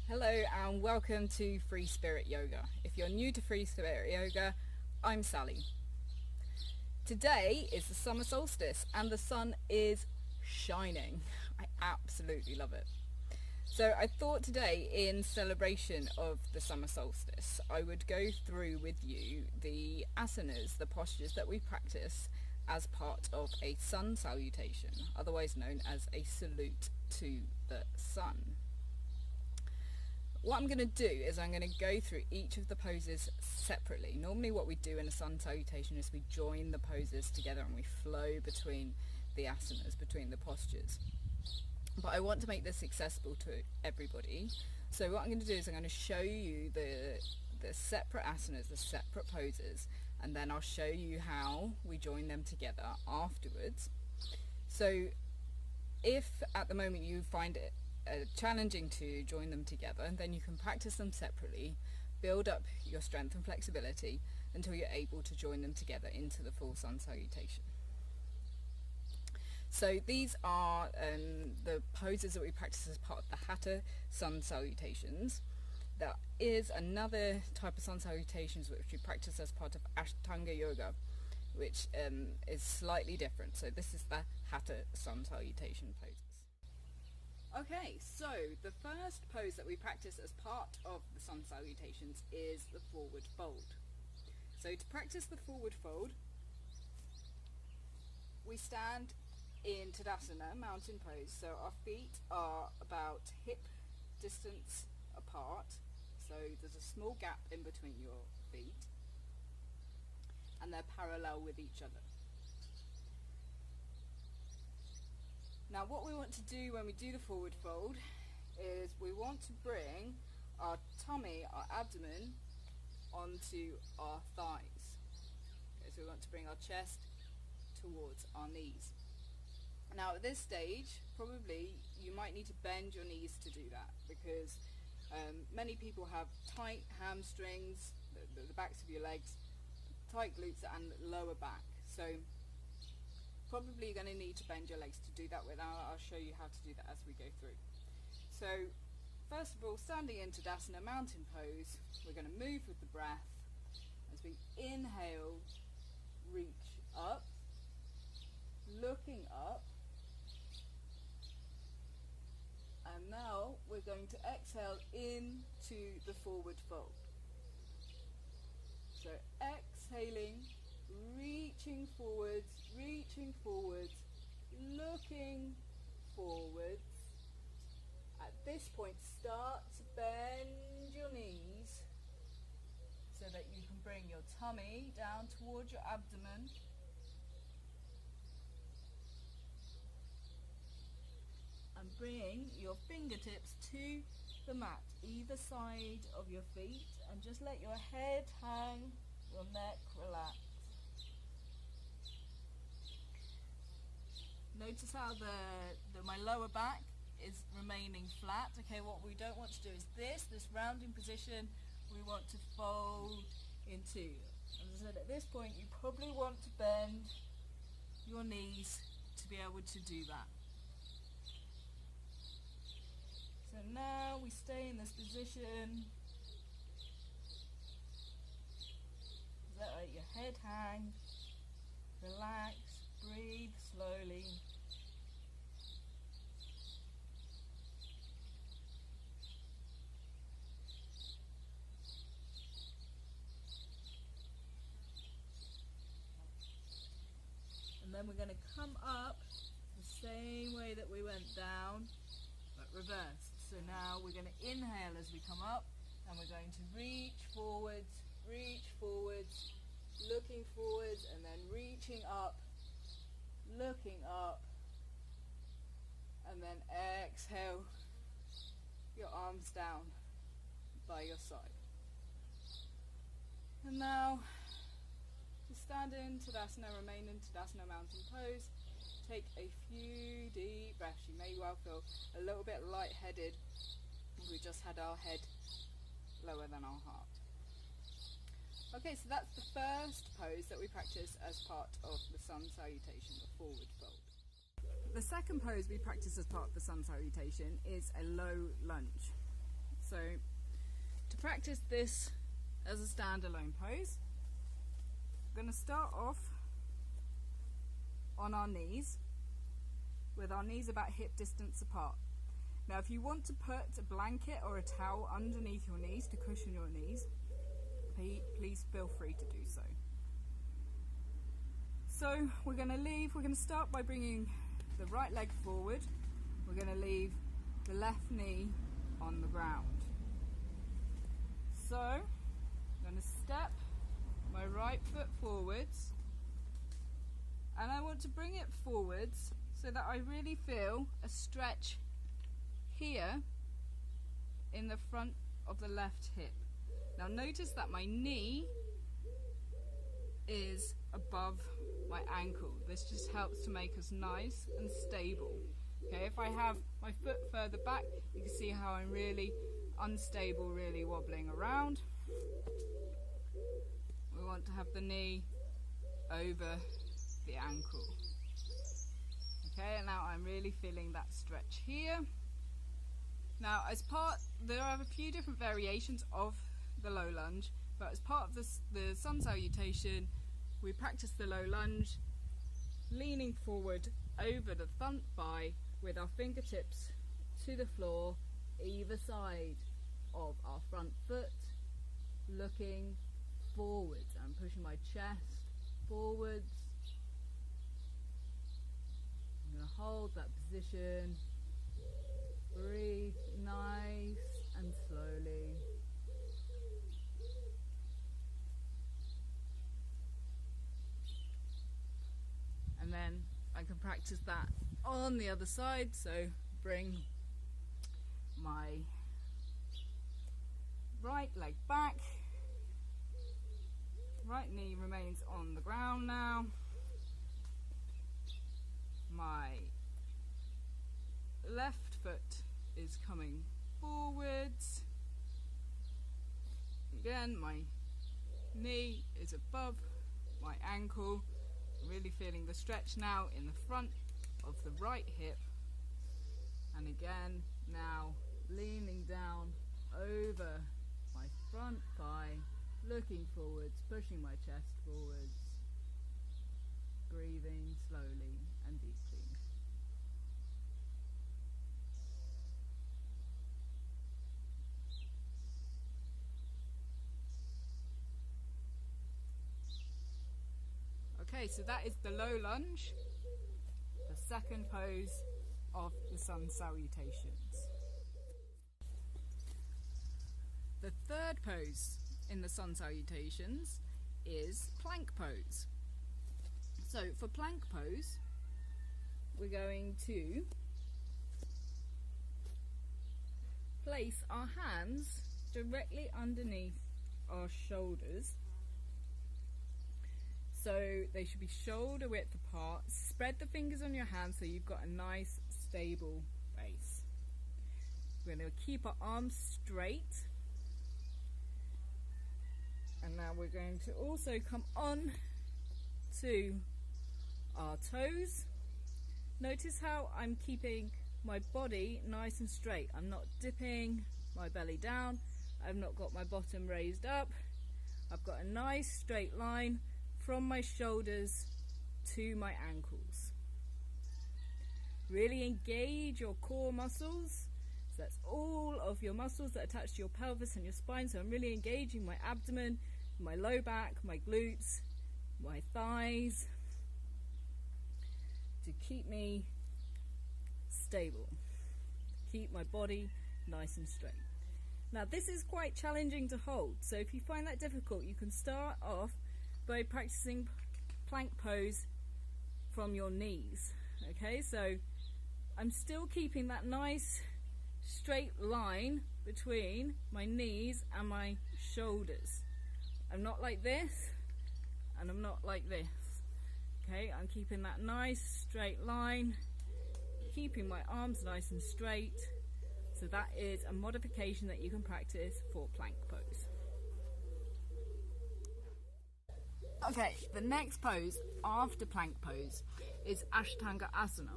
Hello and welcome to Free Spirit Yoga. If you're new to Free Spirit Yoga, I'm Sally. Today is the summer solstice and the sun is shining. I absolutely love it. So I thought today, in celebration of the summer solstice, I would go through with you the asanas, the postures that we practice as part of a sun salutation, otherwise known as a salute to the sun. What I'm going to do is I'm going to go through each of the poses separately. Normally what we do in a sun salutation is we join the poses together and we flow between the asanas, between the postures. But I want to make this accessible to everybody. So what I'm going to do is I'm going to show you the separate asanas, the separate poses, and then I'll show you how we join them together afterwards. So if at the moment you find it challenging to join them together, then you can practice them separately, build up your strength and flexibility until you're able to join them together into the full sun salutation. So these are the poses that we practice as part of the Hatha Sun Salutations. There is another type of sun salutations which we practice as part of Ashtanga yoga, which is slightly different. So this is the Hatha Sun Salutation poses. Okay, so the first pose that we practice as part of the sun salutations is the forward fold. So to practice the forward fold, we stand in Tadasana, mountain pose. So our feet are about hip distance apart. So there's a small gap in between your feet and they're parallel with each other. Now what we want to do when we do the forward fold is we want to bring our tummy, our abdomen, onto our thighs. Okay, so we want to bring our chest towards our knees. Now at this stage, probably you might need to bend your knees to do that because many people have tight hamstrings, the backs of your legs, tight glutes and lower back. So probably you're going to need to bend your legs to do that with. I'll show you how to do that as we go through. So first of all, standing in Tadasana, mountain pose, we're going to move with the breath. As we inhale, reach up, looking up, and now we're going to exhale into the forward fold. So exhaling, reaching forwards, looking forwards. At this point, start to bend your knees so that you can bring your tummy down towards your abdomen. And bring your fingertips to the mat, either side of your feet, and just let your head hang, your neck relax. Notice how my lower back is remaining flat. Okay, what we don't want to do is this rounding position we want to fold into. As I said, at this point you probably want to bend your knees to be able to do that. So now we stay in this position. Let your head hang, relax, breathe slowly. And then we're going to come up the same way that we went down, but reversed. So now we're going to inhale as we come up, and we're going to reach forwards, looking forwards, and then reaching up, looking up, and then exhale your arms down by your side. And now to stand in Tadasana, remain in Tadasana mountain pose. Take a few deep breaths. You may well feel a little bit lightheaded. We just had our head lower than our heart. Okay, so that's the first pose that we practice as part of the sun salutation, the forward fold. The second pose we practice as part of the sun salutation is a low lunge. So to practice this as a standalone pose, we're going to start off on our knees, with our knees about hip distance apart. Now if you want to put a blanket or a towel underneath your knees to cushion your knees, please feel free to do so. So we're going to start by bringing the right leg forward. We're going to leave the left knee on the ground. So I'm going to step my right foot forwards, and I want to bring it forwards so that I really feel a stretch here in the front of the left hip. Now notice that my knee is above my ankle. This just helps to make us nice and stable. Okay, if I have my foot further back, you can see how I'm really unstable, really wobbling around. We want to have the knee over the ankle. Okay, and now I'm really feeling that stretch here. Now there are a few different variations of the low lunge, but as part of the Sun Salutation, we practice the low lunge, leaning forward over the front thigh with our fingertips to the floor, either side of our front foot, looking forwards. I'm pushing my chest forwards. I'm going to hold that position. Breathe nice and slowly. And then I can practice that on the other side. So bring my right leg back. Right knee remains on the ground now. My left foot is coming forwards. Again, my knee is above my ankle. I'm really feeling the stretch now in the front of the right hip. And again, now leaning down over my front thigh, looking forwards, pushing my chest forwards, breathing slowly and deeply. Okay, so that is the low lunge, the second pose of the Sun Salutations. The third pose in the Sun Salutations is plank pose. So for plank pose, we're going to place our hands directly underneath our shoulders. So they should be shoulder width apart. Spread the fingers on your hands so you've got a nice stable base. We're going to keep our arms straight. And now we're going to also come on to our toes. Notice how I'm keeping my body nice and straight. I'm not dipping my belly down. I've not got my bottom raised up. I've got a nice straight line from my shoulders to my ankles. Really engage your core muscles. So that's all of your muscles that attach to your pelvis and your spine. So I'm really engaging my abdomen, my low back, my glutes, my thighs, to keep me stable, keep my body nice and straight. Now this is quite challenging to hold, so if you find that difficult, you can start off by practicing plank pose from your knees. Okay, so I'm still keeping that nice straight line between my knees and my shoulders. I'm not like this and I'm not like this. Okay, I'm keeping that nice straight line, keeping my arms nice and straight. So that is a modification that you can practice for plank pose. Okay, the next pose after plank pose is Ashtanga asana,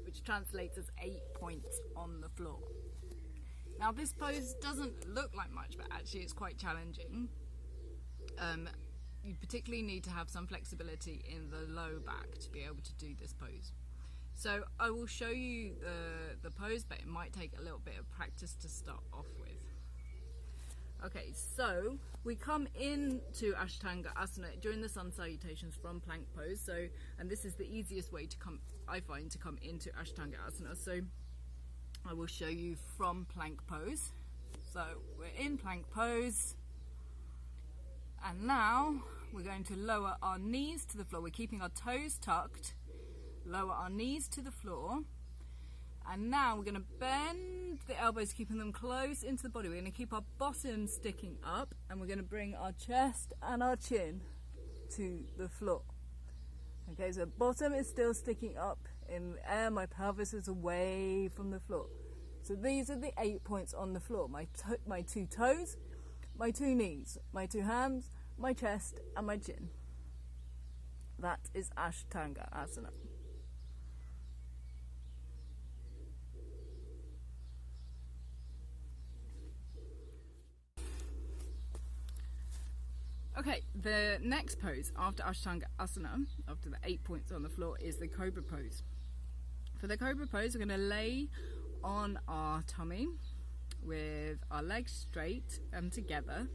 which translates as 8 points on the floor. Now this pose doesn't look like much, but actually it's quite challenging. You particularly need to have some flexibility in the low back to be able to do this pose. So I will show you the pose, but it might take a little bit of practice to start off with. Okay, so we come into Ashtanga asana during the Sun Salutations from plank pose. So, and this is the easiest way to come, I find, to come into Ashtanga asana. So I will show you from plank pose. So we're in plank pose, and now we're going to lower our knees to the floor. We're keeping our toes tucked, lower our knees to the floor, and now we're going to bend the elbows, keeping them close into the body. We're going to keep our bottom sticking up, and we're going to bring our chest and our chin to the floor. Okay, so bottom is still sticking up in the air, my pelvis is away from the floor. So these are the 8 points on the floor: my two toes, my two knees, my two hands, my chest and my chin. That is Ashtanga asana. Okay, the next pose after Ashtanga asana, after the 8 points on the floor, is the Cobra pose. For the Cobra pose, we're going to lay on our tummy with our legs straight and together,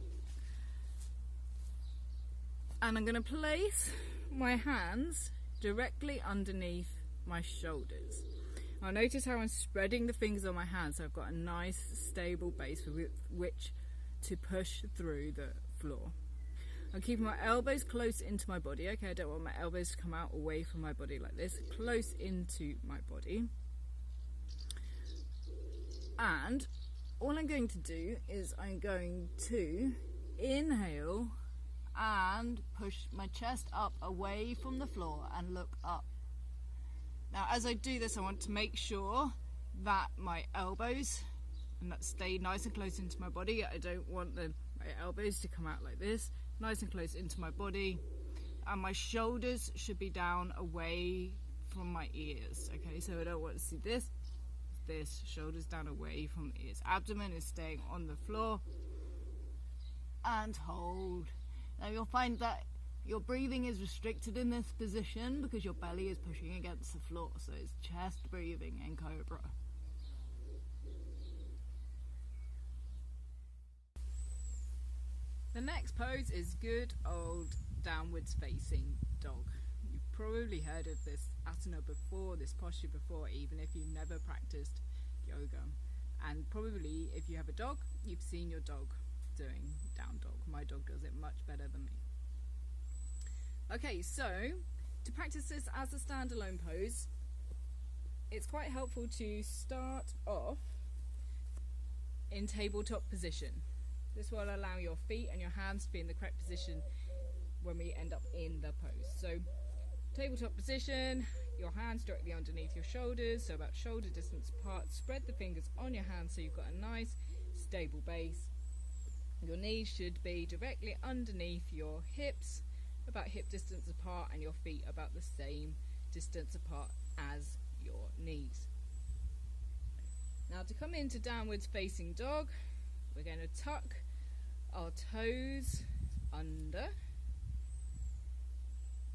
and I'm going to place my hands directly underneath my shoulders. Now notice how I'm spreading the fingers on my hands, so I've got a nice stable base with which to push through the floor. I'm keeping my elbows close into my body. Okay, I don't want my elbows to come out away from my body like this, close into my body. And all I'm going to do is I'm going to inhale and push my chest up away from the floor and look up. Now as I do this, I want to make sure that my elbows and that stay nice and close into my body. I don't want my elbows to come out like this, nice and close into my body, and my shoulders should be down away from my ears. Okay, so I don't want to see this, shoulders down away from the ears. Abdomen is staying on the floor, and hold. Now you'll find that your breathing is restricted in this position because your belly is pushing against the floor, so it's chest breathing in Cobra. The next pose is good old downwards facing dog. You've probably heard of this asana before, this posture before, even if you've never practiced yoga. And probably if you have a dog, you've seen your dog doing down dog. My dog does it much better than me. Okay, so to practice this as a standalone pose, it's quite helpful to start off in tabletop position. This will allow your feet and your hands to be in the correct position when we end up in the pose. So tabletop position, your hands directly underneath your shoulders, so about shoulder distance apart. Spread the fingers on your hands so you've got a nice stable base. Your knees should be directly underneath your hips, about hip distance apart, and your feet about the same distance apart as your knees. Now to come into downwards facing dog, we're going to tuck our toes under,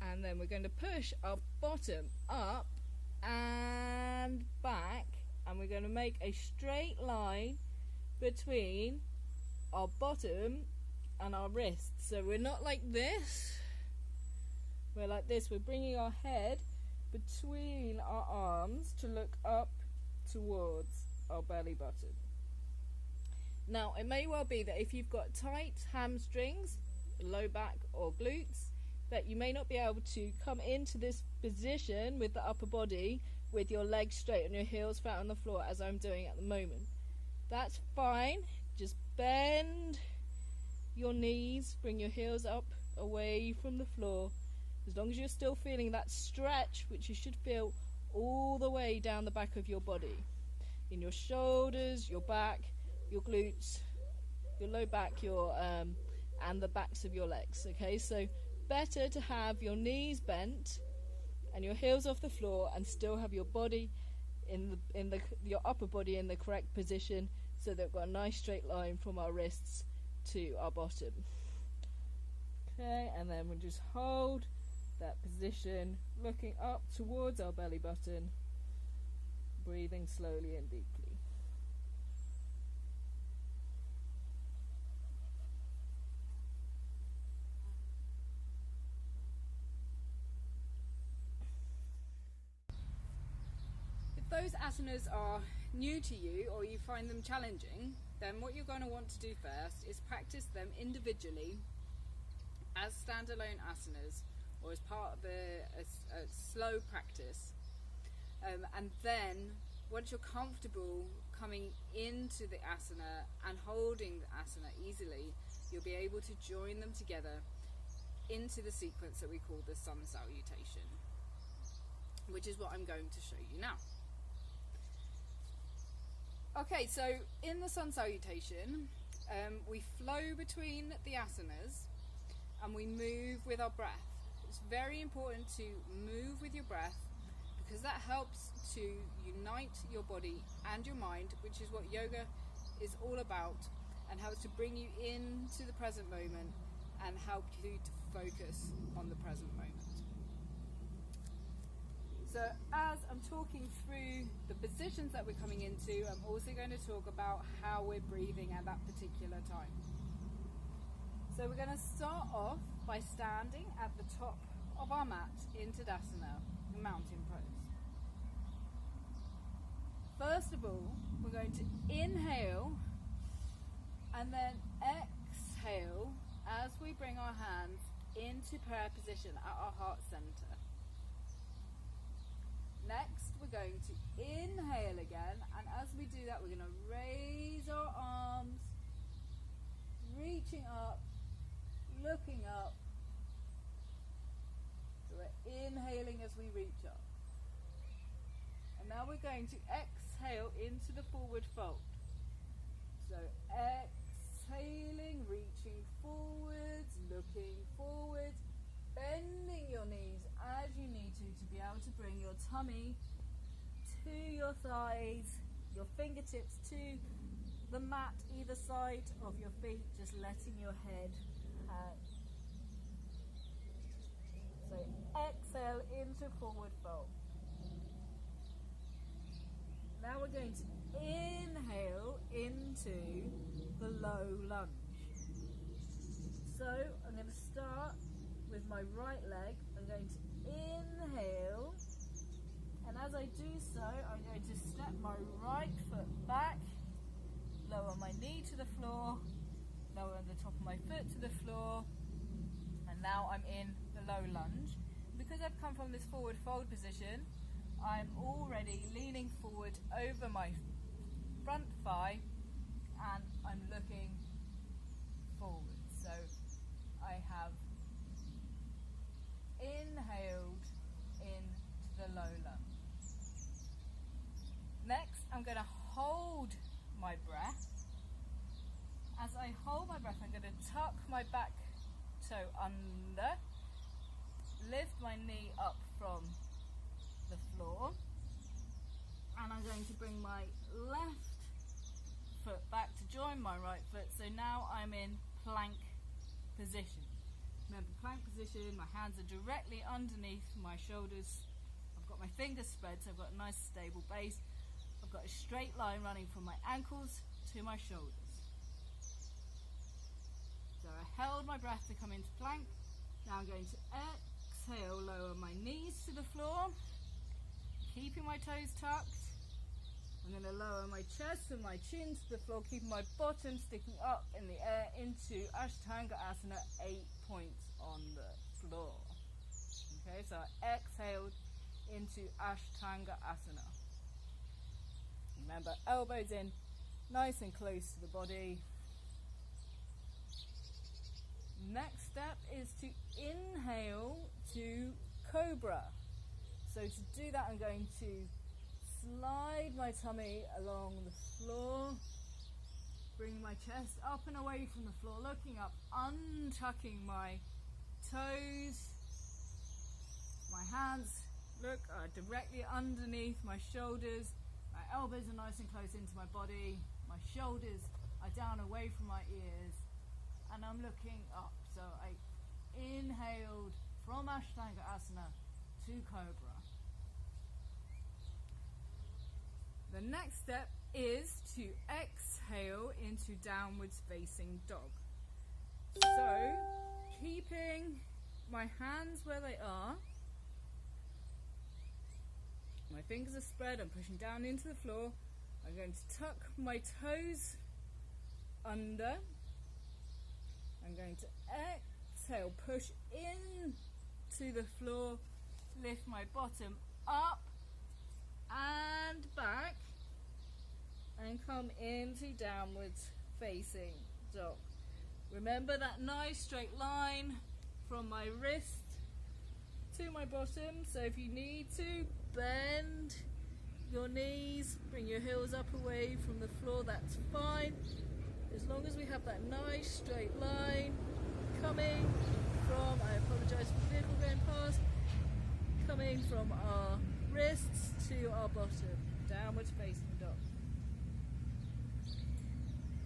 and then we're going to push our bottom up and back, and we're going to make a straight line between our bottom and our wrists. So we're not like this, we're like this. We're bringing our head between our arms to look up towards our belly button. Now it may well be that if you've got tight hamstrings, low back or glutes, that you may not be able to come into this position with the upper body with your legs straight and your heels flat on the floor as I'm doing at the moment. That's fine. Just bend your knees, bring your heels up away from the floor, as long as you're still feeling that stretch, which you should feel all the way down the back of your body, in your shoulders, your back, your glutes, your low back, and the backs of your legs. Okay, so better to have your knees bent and your heels off the floor and still have your body your upper body in the correct position, so that we've got a nice straight line from our wrists to our bottom. Okay, and then we'll just hold that position, looking up towards our belly button, breathing slowly and deeply. If those asanas are new to you or you find them challenging, then what you're going to want to do first is practice them individually as standalone asanas or as part of a slow practice. And then once you're comfortable coming into the asana and holding the asana easily, you'll be able to join them together into the sequence that we call the Sun Salutation, which is what I'm going to show you now. Okay, so in the Sun Salutation, we flow between the asanas and we move with our breath. It's very important to move with your breath because that helps to unite your body and your mind, which is what yoga is all about, and helps to bring you into the present moment and help you to focus on the present moment. So as I'm talking through the positions that we're coming into, I'm also going to talk about how we're breathing at that particular time. So we're going to start off by standing at the top of our mat in Tadasana, the mountain pose. First of all, we're going to inhale and then exhale as we bring our hands into prayer position at our heart center. Next, we're going to inhale again, and as we do that, we're going to raise our arms, reaching up, looking up. So we're inhaling as we reach up. And now we're going to exhale into the forward fold. So exhaling, reaching forwards, looking forward, bending your knees as you need to be able to bring your tummy to your thighs, your fingertips to the mat either side of your feet, just letting your head hang. So exhale into forward fold. Now we're going to inhale into the low lunge. So I'm going to start with my right leg. I'm going to inhale, and as I do so, I'm going to step my right foot back, lower my knee to the floor, lower the top of my foot to the floor, and now I'm in the low lunge. Because I've come from this forward fold position, I'm already leaning forward over my front thigh and I'm looking forward. So I have inhaled into the low lunge. Next, I'm going to hold my breath. As I hold my breath, I'm going to tuck my back toe under, lift my knee up from the floor, and I'm going to bring my left foot back to join my right foot. So now I'm in plank position. Remember, plank position, my hands are directly underneath my shoulders. I've got my fingers spread, so I've got a nice stable base. I've got a straight line running from my ankles to my shoulders. So I held my breath to come into plank. Now I'm going to exhale, lower my knees to the floor, keeping my toes tucked. I'm going to lower my chest and my chin to the floor, keeping my bottom sticking up in the air into Ashtanga asana, 8 points on the floor. Okay, so I exhaled into Ashtanga asana. Remember, elbows in, nice and close to the body. Next step is to inhale to Cobra. So to do that, I'm going to slide my tummy along the floor, bring my chest up and away from the floor, looking up, untucking my toes, my hands Look, directly underneath my shoulders. My elbows are nice and close into my body. My shoulders are down away from my ears. And I'm looking up. So I inhaled from Ashtanga asana to Cobra. The next step is to exhale into downwards facing dog. So, keeping my hands where they are, my fingers are spread, I'm pushing down into the floor. I'm going to tuck my toes under. I'm going to exhale, push in to the floor, lift my bottom up and back, and come into downwards facing dog. Remember that nice straight line from my wrist to my bottom. So if you need to, bend your knees, bring your heels up away from the floor, that's fine. As long as we have that nice straight line coming from, I apologise for the vehicle going past, coming from our wrists to our bottom, downwards facing dog.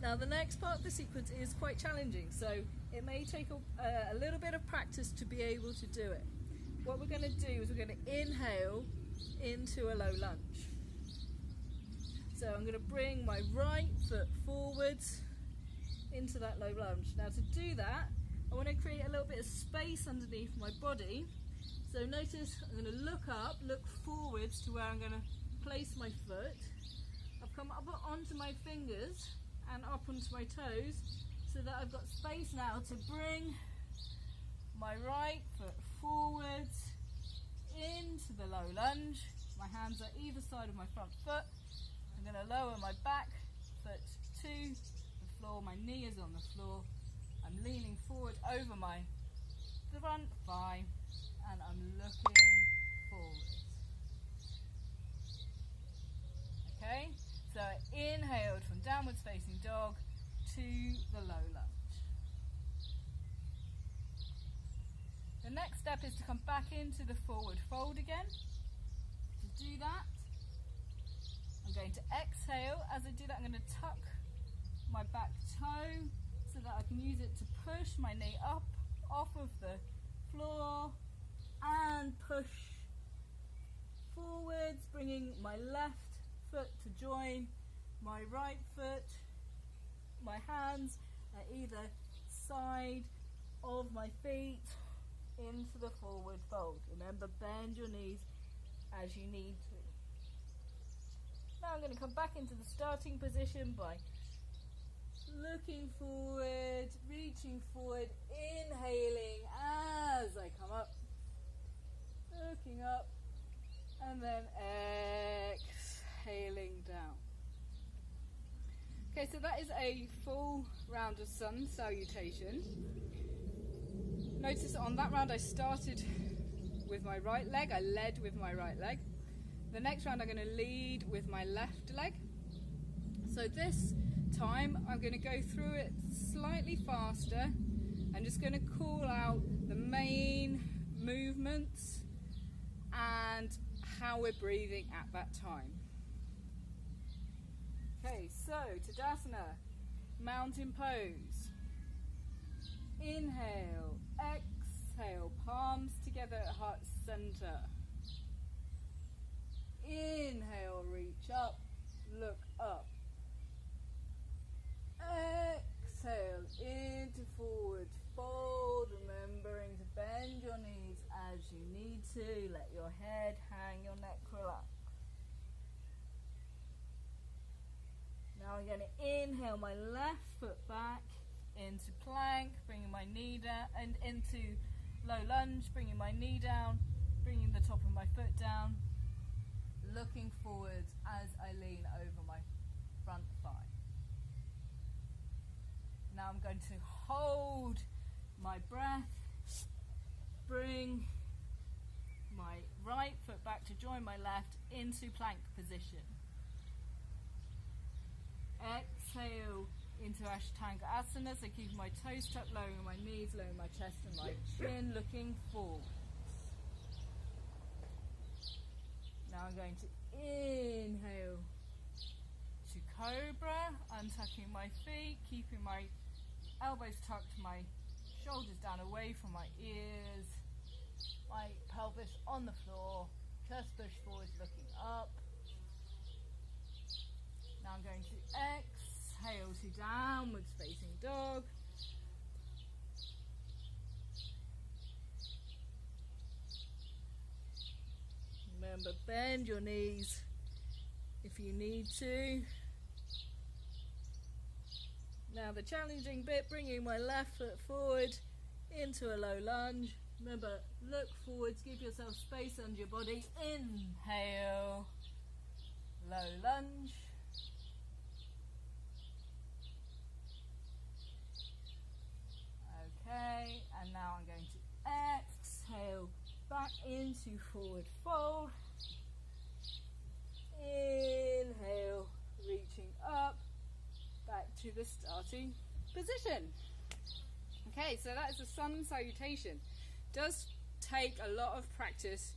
Now the next part of the sequence is quite challenging, so it may take a little bit of practice to be able to do it. What we're going to do is we're going to inhale into a low lunge. So I'm going to bring my right foot forwards into that low lunge. Now to do that, I want to create a little bit of space underneath my body. So notice I'm going to look up, look forwards to where I'm going to place my foot. I've come up onto my fingers and up onto my toes so that I've got space now to bring my right foot forwards into the low lunge. My hands are either side of my front foot. I'm going to lower my back foot to the floor. My knee is on the floor. I'm leaning forward over my front thigh and I'm looking forward. Okay, so I inhaled from downwards facing dog to the low lunge. The next step is to come back into the forward fold again. To do that, I'm going to exhale. As I do that, I'm going to tuck my back toe so that I can use it to push my knee up off of the floor and push forwards, bringing my left foot to join my right foot. My hands at either side of my feet into the forward fold. Remember, bend your knees as you need to. Now I'm going to come back into the starting position by looking forward, reaching forward, inhaling as I come up, looking up, and then exhaling down. Okay, so that is a full round of Sun Salutation. Notice on that round I started with my right leg, I led with my right leg. The next round I'm going to lead with my left leg. So this time I'm going to go through it slightly faster. I'm just going to call out the main movements and how we're breathing at that time. Okay, so Tadasana, mountain pose. Inhale, exhale, palms together at heart center. Inhale, reach up, look up. Exhale into forward fold, remembering to bend your knees as you need to. Let your head hang, your neck relax. Now I'm going to inhale my left foot back into plank, bringing my knee down, and into low lunge, bringing my knee down, bringing the top of my foot down, looking forwards as I lean over my front thigh. Now I'm going to hold my breath, bring my right foot back to join my left into plank position. Exhale into Ashtanga asana, so keeping my toes tucked, lowering my knees, lowering my chest and my chin, looking forward. Now I'm going to inhale to Cobra, untucking my feet, keeping my elbows tucked, my shoulders down away from my ears, my pelvis on the floor, chest push forward looking up. Now I'm going to exhale to downwards facing dog. Remember, bend your knees if you need to. Now the challenging bit, bringing my left foot forward into a low lunge. Remember, look forwards, give yourself space under your body. Inhale, low lunge. Okay, and now I'm going to exhale back into forward fold. Inhale, reaching up, back to the starting position. Okay, so that is a sun salutation. Does take a lot of practice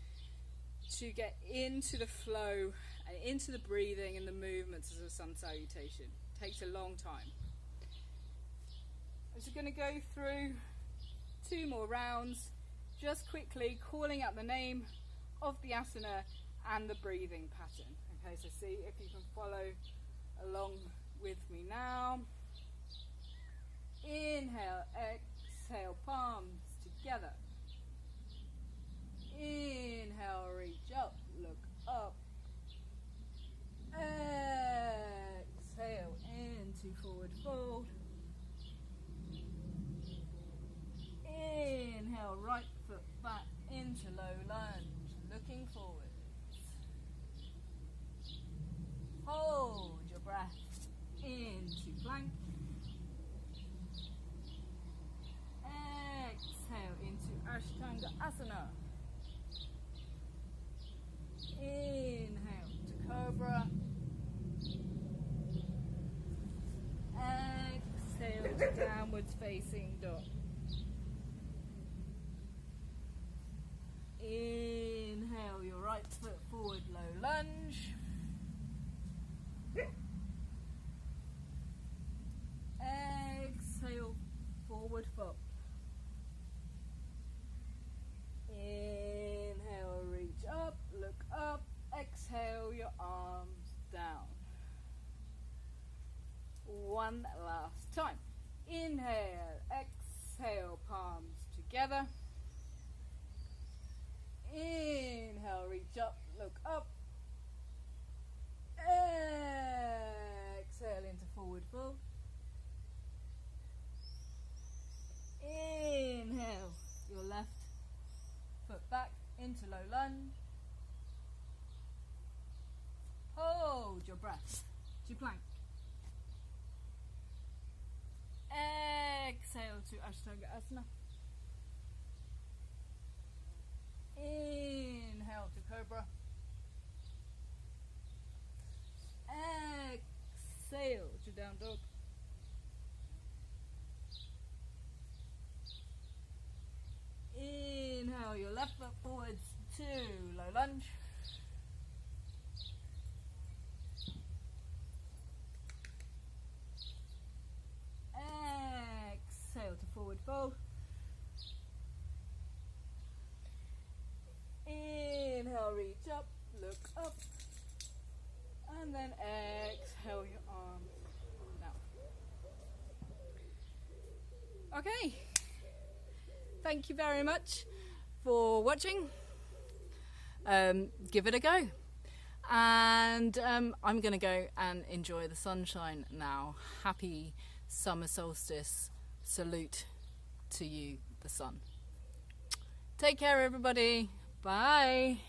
to get into the flow and into the breathing and the movements of a sun salutation. Takes a long time. I'm just going to go through 2 more rounds, just quickly calling out the name of the asana and the breathing pattern. Okay, so see if you can follow along with me now. Inhale, exhale, palms together. Inhale, reach up, look up. Exhale into forward fold. Inhale, right foot back into low lunge, looking forward. Hold your breath into plank. Exhale into Ashtanga asana. Inhale to Cobra. Exhale to downwards facing dog. Inhale your right foot forward, low lunge. Exhale, forward fold. Inhale, reach up, look up. Exhale, your arms down. One last time. Inhale, exhale, palms together. Inhale, reach up, look up. Exhale into forward fold. Inhale, your left foot back into low lunge. Hold your breath to plank. Exhale to Ashtanga asana. Inhale to Cobra. Exhale to Downdog. Inhale your left foot forwards to low lunge. Exhale to forward fold. Inhale, reach up, look up, and then exhale your arms down. Okay, thank you very much for watching. Give it a go, and I'm going to go and enjoy the sunshine now. Happy summer solstice. Salute to you, the sun. Take care, everybody. Bye.